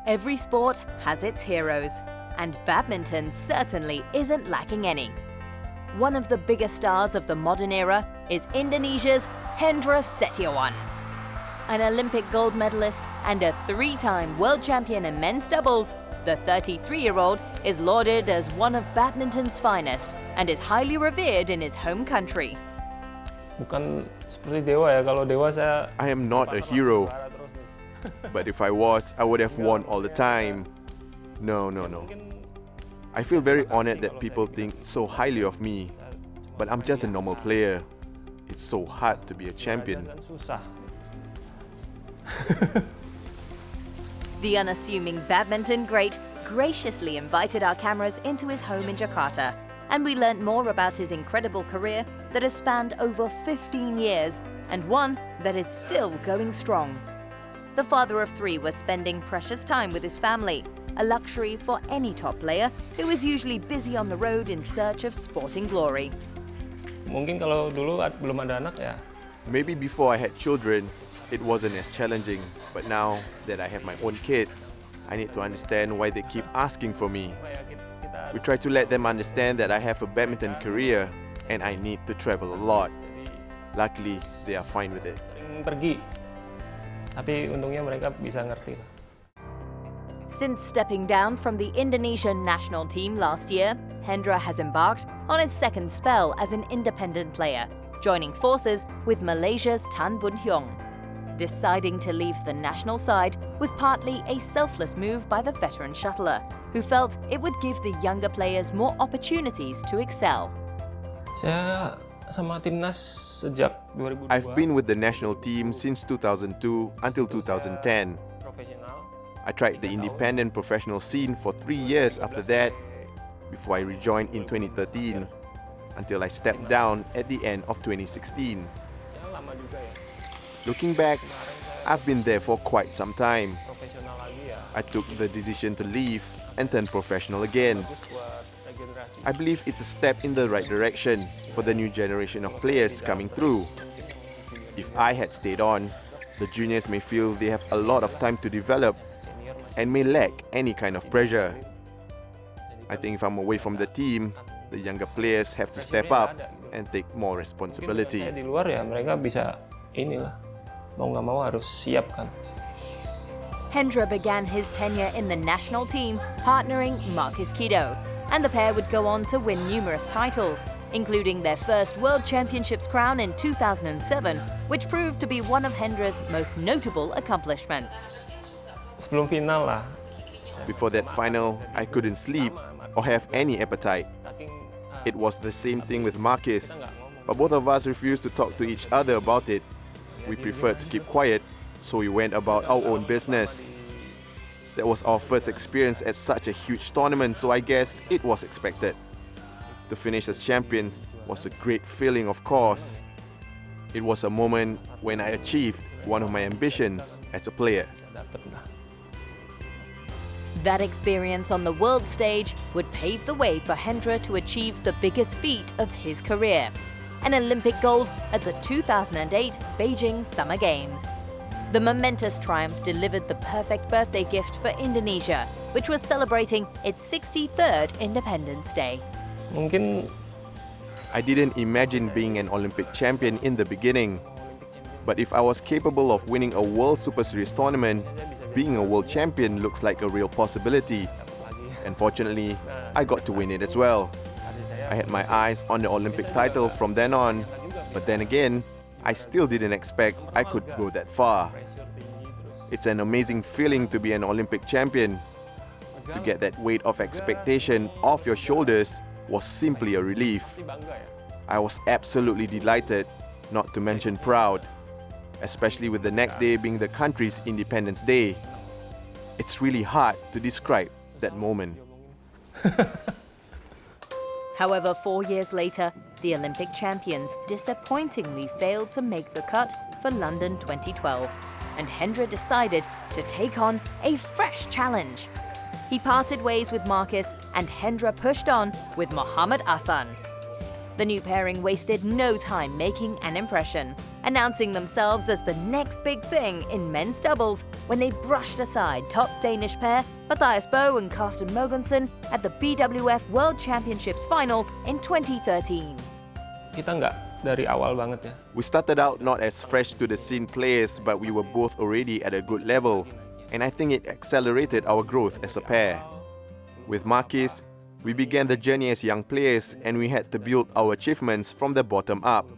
Every sport has its heroes, and badminton certainly isn't lacking any. One of the biggest stars of the modern era is Indonesia's Hendra Setiawan. An Olympic gold medalist and a three-time world champion in men's doubles, the 33-year-old is lauded as one of badminton's finest and is highly revered in his home country. Bukan seperti dewa ya, kalau dewa saya... I am not a hero. But if I was, I would have won all the time. No. I feel very honored that people think so highly of me. But I'm just a normal player. It's so hard to be a champion. The unassuming badminton great graciously invited our cameras into his home in Jakarta, and we learnt more about his incredible career that has spanned over 15 years and one that is still going strong. The father of three was spending precious time with his family, a luxury for any top player who is usually busy on the road in search of sporting glory. Mungkin kalau dulu belum ada anak ya. Maybe before I had children, it wasn't as challenging. But now that I have my own kids, I need to understand why they keep asking for me. We try to let them understand that I have a badminton career and I need to travel a lot. Luckily, they are fine with it. Sering pergi, tapi untungnya mereka bisa ngerti. Since stepping down from the Indonesian national team last year, Hendra has embarked on his second spell as an independent player, joining forces with Malaysia's Tan Boon Hyung. Deciding to leave the national side was partly a selfless move by the veteran shuttler, who felt it would give the younger players more opportunities to excel. Saya sama timnas sejak 2002. I've been with the national team since 2002 until 2010. I tried the independent professional scene for 3 years after that, before I rejoined in 2013, until I stepped down at the end of 2016. Looking back, I've been there for quite some time. I took the decision to leave and turn professional again. I believe it's a step in the right direction for the new generation of players coming through. If I had stayed on, the juniors may feel they have a lot of time to develop and may lack any kind of pressure. I think if I'm away from the team, the younger players have to step up and take more responsibility. Di luar ya mereka bisa inilah, mau nggak mau harus siap kan. Hendra began his tenure in the national team, partnering Marcus Kido, and the pair would go on to win numerous titles, including their first World Championships crown in 2007, which proved to be one of Hendra's most notable accomplishments. Sebelum final lah. Before that final, I couldn't sleep or have any appetite. It was the same thing with Marcus, but both of us refused to talk to each other about it. We preferred to keep quiet, so we went about our own business. That was our first experience at such a huge tournament, so I guess it was expected. To finish as champions was a great feeling, of course. It was a moment when I achieved one of my ambitions as a player. That experience on the world stage would pave the way for Hendra to achieve the biggest feat of his career, an Olympic gold at the 2008 Beijing Summer Games. The momentous triumph delivered the perfect birthday gift for Indonesia, which was celebrating its 63rd Independence Day. Mungkin I didn't imagine being an Olympic champion in the beginning. But if I was capable of winning a World Superseries tournament, being a world champion looks like a real possibility. And fortunately, I got to win it as well. I had my eyes on the Olympic title from then on, but then again, I still didn't expect I could go that far. It's an amazing feeling to be an Olympic champion. To get that weight of expectation off your shoulders was simply a relief. I was absolutely delighted, not to mention proud, especially with the next day being the country's Independence Day. It's really hard to describe that moment. However, 4 years later, the Olympic champions disappointingly failed to make the cut for London 2012, and Hendra decided to take on a fresh challenge. He parted ways with Marcus, and Hendra pushed on with Muhammad Ahsan. The new pairing wasted no time making an impression, announcing themselves as the next big thing in men's doubles when they brushed aside top Danish pair Mathias Bo and Carsten Mogensen at the BWF World Championships final in 2013. Kita nggak dari awal banget ya. We started out not as fresh to the scene players, but we were both already at a good level, and I think it accelerated our growth as a pair. With Marquis, we began the journey as young players, and we had to build our achievements from the bottom up.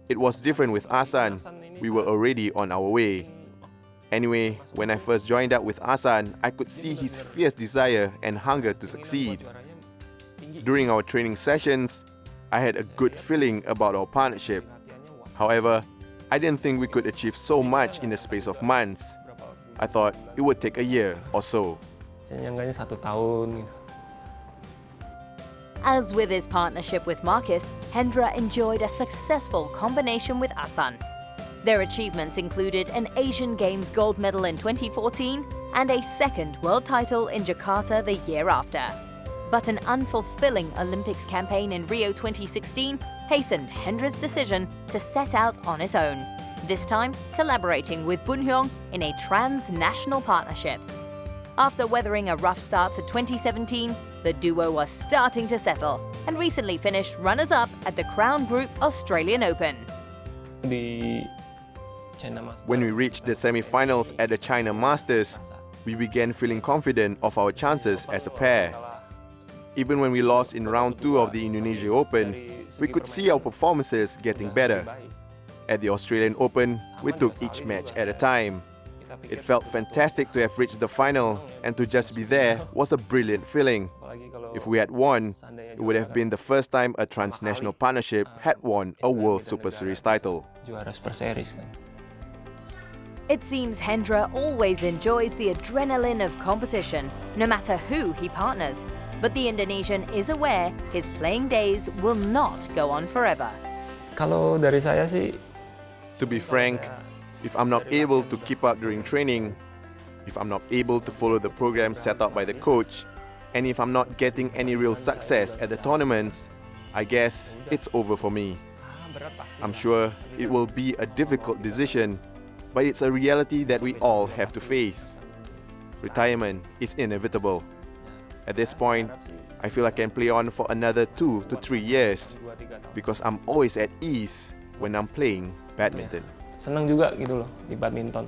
It was different with Ahsan. We were already on our way. Anyway, when I first joined up with Ahsan, I could see his fierce desire and hunger to succeed. During our training sessions, I had a good feeling about our partnership. However, I didn't think we could achieve so much in the space of months. I thought it would take a year or so. Seenggaknya 1 tahun gitu. As with his partnership with Marcus, Hendra enjoyed a successful combination with Ahsan. Their achievements included an Asian Games gold medal in 2014 and a second world title in Jakarta the year after. But an unfulfilling Olympics campaign in Rio 2016 hastened Hendra's decision to set out on his own, this time collaborating with Bun Hyung in a transnational partnership. After weathering a rough start to 2017, the duo was starting to settle and recently finished runners-up at the Crown Group Australian Open. Di China Masters. When we reached the semi-finals at the China Masters, we began feeling confident of our chances as a pair. Even when we lost in round 2 of the Indonesia Open, we could see our performances getting better. At the Australian Open, we took each match at a time. It felt fantastic to have reached the final, and to just be there was a brilliant feeling. If we had won, it would have been the first time a transnational partnership had won a World Superseries title. Juara Superseries kan. It seems Hendra always enjoys the adrenaline of competition, no matter who he partners. But the Indonesian is aware his playing days will not go on forever. Kalau dari saya sih, To be frank, if I'm not able to keep up during training, if I'm not able to follow the program set up by the coach, and if I'm not getting any real success at the tournaments, I guess it's over for me. I'm sure it will be a difficult decision, but it's a reality that we all have to face. Retirement is inevitable. At this point, I feel I can play on for another 2 to 3 years because I'm always at ease when I'm playing badminton. senang juga gitu loh di badminton.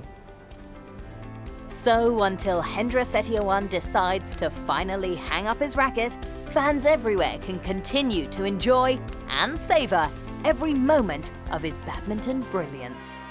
So until Hendra Setiawan decides to finally hang up his racket, fans everywhere can continue to enjoy and savor every moment of his badminton brilliance.